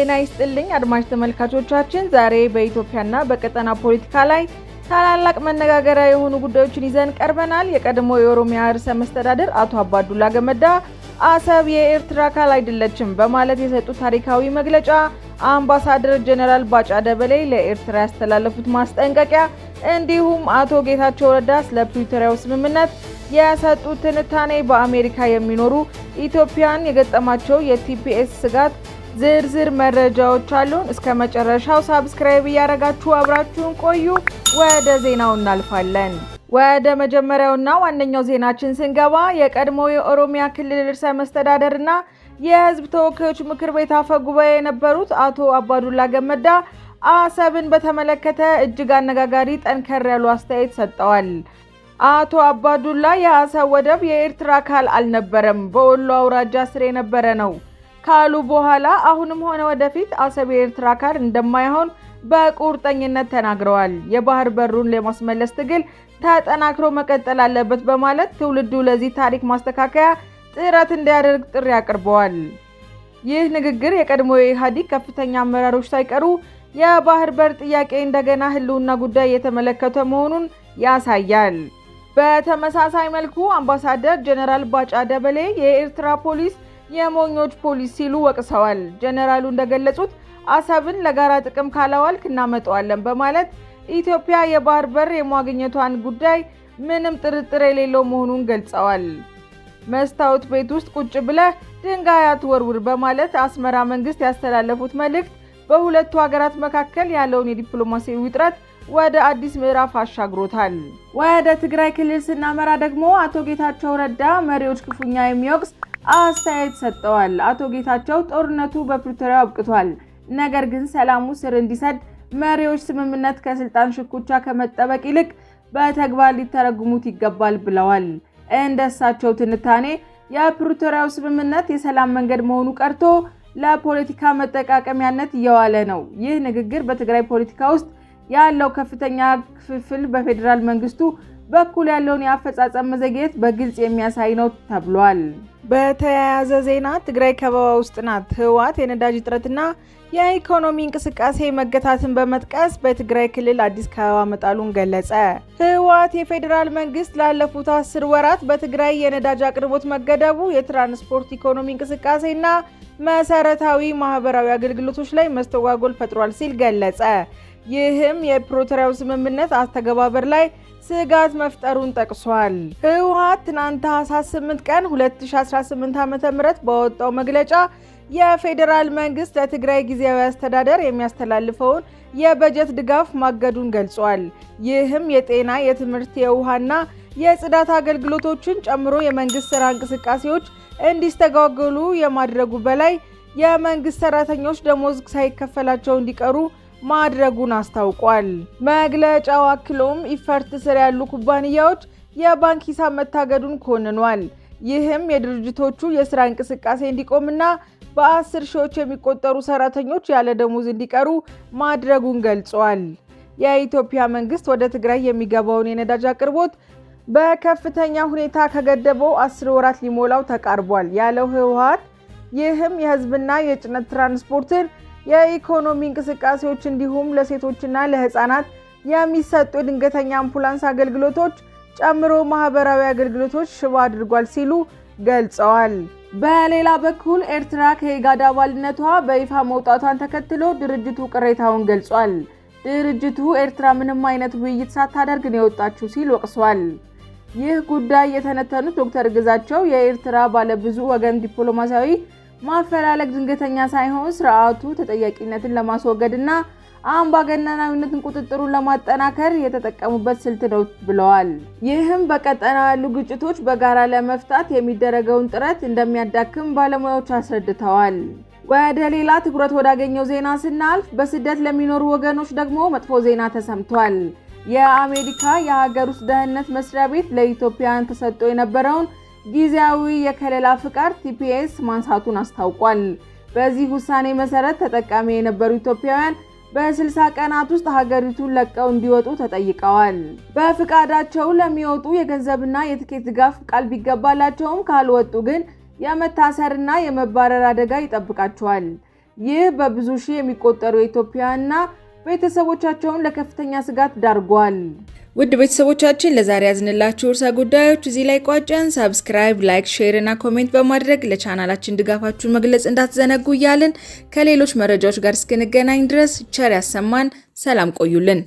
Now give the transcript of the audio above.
ጤና ይስጥልኝ አድማጭ ተመልካቾቻችን፣ ዛሬ በኢትዮጵያና በቀጠና ፖለቲካ ላይ ታላላቅ መነጋገሪያ የሆኑ ጉዳዮችን ይዘን ቀርበናል። የቀድሞ የኦሮሚያ ርዕሰ መስተዳድር አቶ አባዱላ ገመዳ አሰብ የኤርትራ አካል አይደለችም በማለት የሰጡት ታሪካዊ መግለጫ፣ አምባሳደር ጀነራል ባጫ ደበሌ ለኤርትራ ያስተላለፉት ማስጠንቀቂያ፣ እንዲሁም አቶ ጌታቸው ረዳ ስለ ፕሪቶሪያው ስምምነት የሰጡት ትንታኔ፣ በአሜሪካ የሚኖሩ ኢትዮጵያን የገጠማቸው የቲፒኤስ ስጋት ዝርዝር መረጃዎች አሉን። እስከ መጨረሻው ሳብስክራይብ እያደረጋችሁ አብራችሁን ቆዩ። ወደ ዜናው እናልፋለን። ወደ መጀመሪያውና ዋነኛው ዜናችን ስንገባ የቀድሞ የኦሮሚያ ክልል ርዕሰ መስተዳድርና የሕዝብ ተወካዮች ምክር ቤት አፈ ጉባኤ የነበሩት አቶ አባዱላ ገመዳ አሰብን በተመለከተ እጅግ አነጋጋሪ ጠንከር ያሉ አስተያየት ሰጥተዋል። አቶ አባዱላ የአሰብ ወደብ የኤርትራ አካል አልነበረም፣ በወሎ አውራጃ ስር የነበረ ነው ካሉ በኋላ አሁንም ሆነ ወደፊት አሰብ የኤርትራ አካል እንደማይሆን በቁርጠኝነት ተናግረዋል። የባህር በሩን ለማስመለስ ትግል ተጠናክሮ መቀጠል አለበት በማለት ትውልዱ ለዚህ ታሪክ ማስተካከያ ጥረት እንዲያደርግ ጥሪ አቅርበዋል። ይህ ንግግር የቀድሞ የኢህአዴግ ከፍተኛ አመራሮች ሳይቀሩ የባህር በር ጥያቄ እንደገና ህልውና ጉዳይ የተመለከተ መሆኑን ያሳያል። በተመሳሳይ መልኩ አምባሳደር ጀነራል ባጫ ደበሌ የኤርትራ ፖሊስ የሞኞች ፖሊስ ሲሉ ወቅሰዋል። ጀነራሉ እንደገለጹት አሰብን ለጋራ ጥቅም ካላዋልክ እናመጣዋለን በማለት ኢትዮጵያ የባህር በር የማግኘቷን ጉዳይ ምንም ጥርጥር የሌለው መሆኑን ገልጸዋል። መስታወት ቤት ውስጥ ቁጭ ብለህ ድንጋይ አትወርውር በማለት አስመራ መንግስት ያስተላለፉት መልእክት በሁለቱ ሀገራት መካከል ያለውን የዲፕሎማሲያዊ ውጥረት ወደ አዲስ ምዕራፍ አሻግሮታል። ወደ ትግራይ ክልል ስናመራ ደግሞ አቶ ጌታቸው ረዳ መሪዎች ክፉኛ የሚወቅስ አስተያየት ሰጥተዋል። አቶ ጌታቸው ጦርነቱ በፕሪቶሪያ አብቅቷል፣ ነገር ግን ሰላሙ ስር እንዲሰድ መሪዎች ስምምነት ከስልጣን ሽኩቻ ከመጠበቅ ይልቅ በተግባር ሊተረጉሙት ይገባል ብለዋል። እንደሳቸው ትንታኔ የፕሪቶሪያው ስምምነት የሰላም መንገድ መሆኑ ቀርቶ ለፖለቲካ መጠቃቀሚያነት እየዋለ ነው። ይህ ንግግር በትግራይ ፖለቲካ ውስጥ ያለው ከፍተኛ ክፍፍል በፌዴራል መንግስቱ በኩል ያለውን የአፈጻጸም መዘግየት በግልጽ የሚያሳይ ነው ተብሏል። በተያያዘ ዜና ትግራይ ከበባ ውስጥ ናት። ህወሓት የነዳጅ እጥረትና የኢኮኖሚ እንቅስቃሴ መገታትን በመጥቀስ በትግራይ ክልል አዲስ ከበባ መጣሉን ገለጸ። ህወሓት የፌዴራል መንግስት ላለፉት 10 ወራት በትግራይ የነዳጅ አቅርቦት መገደቡ የትራንስፖርት ኢኮኖሚ እንቅስቃሴና መሰረታዊ ማህበራዊ አገልግሎቶች ላይ መስተጓጎል ፈጥሯል ሲል ገለጸ። ይህም የፕሪቶሪያው ስምምነት አስተገባበር ላይ ስጋት መፍጠሩን ጠቅሷል። ህወሓት ትናንት ታህሳስ 8 ቀን 2018 ዓ.ም በወጣው መግለጫ የፌዴራል መንግስት ለትግራይ ጊዜያዊ አስተዳደር የሚያስተላልፈውን የበጀት ድጋፍ ማገዱን ገልጿል። ይህም የጤና፣ የትምህርት፣ የውሃና የጽዳት አገልግሎቶችን ጨምሮ የመንግስት ስራ እንቅስቃሴዎች እንዲስተጓጎሉ የማድረጉ በላይ የመንግስት ሰራተኞች ደሞዝ ሳይከፈላቸው እንዲቀሩ ማድረጉን አስታውቋል። መግለጫው አክሎም ኢፈርት ስር ያሉ ኩባንያዎች የባንክ ሂሳብ መታገዱን ኮንኗል። ይህም የድርጅቶቹ የስራ እንቅስቃሴ እንዲቆምና በ10 ሺዎች የሚቆጠሩ ሰራተኞች ያለ ደሞዝ እንዲቀሩ ማድረጉን ገልጿል። የኢትዮጵያ መንግስት ወደ ትግራይ የሚገባውን የነዳጅ አቅርቦት በከፍተኛ ሁኔታ ከገደበው 10 ወራት ሊሞላው ተቃርቧል ያለው ህወሓት፣ ይህም የህዝብና የጭነት ትራንስፖርትን የኢኮኖሚ እንቅስቃሴዎች እንዲሁም ለሴቶችና ለህፃናት የሚሰጡ የድንገተኛ አምቡላንስ አገልግሎቶች ጨምሮ ማህበራዊ አገልግሎቶች ሽባ አድርጓል ሲሉ ገልጸዋል። በሌላ በኩል ኤርትራ ከኢጋድ አባልነቷ በይፋ መውጣቷን ተከትሎ ድርጅቱ ቅሬታውን ገልጿል። ድርጅቱ ኤርትራ ምንም አይነት ውይይት ሳታደርግ ነው የወጣችው ሲል ወቅሷል። ይህ ጉዳይ የተነተኑት ዶክተር ግዛቸው የኤርትራ ባለብዙ ወገን ዲፕሎማሲያዊ ማፈላለግ ድንገተኛ ሳይሆን ስርዓቱ ተጠያቂነትን ለማስወገድና አምባገነናዊነትን ቁጥጥሩን ለማጠናከር የተጠቀሙበት ስልት ነው ብለዋል። ይህም በቀጠናው ያሉ ግጭቶች በጋራ ለመፍታት የሚደረገውን ጥረት እንደሚያዳክም ባለሙያዎች አስረድተዋል። ወደ ሌላ ትኩረት ወዳገኘው ዜና ስናልፍ በስደት ለሚኖሩ ወገኖች ደግሞ መጥፎ ዜና ተሰምቷል። የአሜሪካ የሀገር ውስጥ ደህንነት መስሪያ ቤት ለኢትዮጵያውያን ተሰጥቶ የነበረውን ጊዜያዊ የከለላ ፍቃድ ቲፒኤስ ማንሳቱን አስታውቋል። በዚህ ውሳኔ መሰረት ተጠቃሚ የነበሩ ኢትዮጵያውያን በ60 ቀናት ውስጥ ሀገሪቱን ለቀው እንዲወጡ ተጠይቀዋል። በፍቃዳቸው ለሚወጡ የገንዘብና የትኬት ድጋፍ ቃል ቢገባላቸውም ካልወጡ ግን የመታሰርና የመባረር አደጋ ይጠብቃቸዋል። ይህ በብዙ ሺህ የሚቆጠሩ ኢትዮጵያውያንና ቤተሰቦቻቸውን ለከፍተኛ ስጋት ዳርጓል። ውድ ቤተሰቦቻችን ለዛሬ ያዝንላችሁ ርዕሰ ጉዳዮች እዚህ ላይ ቋጨን። ሰብስክራይብ፣ ላይክ፣ ሼር እና ኮሜንት በማድረግ ለቻናላችን ድጋፋችሁን መግለጽ እንዳትዘነጉ እያልን ከሌሎች መረጃዎች ጋር እስክንገናኝ ድረስ ቸር ያሰማን። ሰላም ቆዩልን።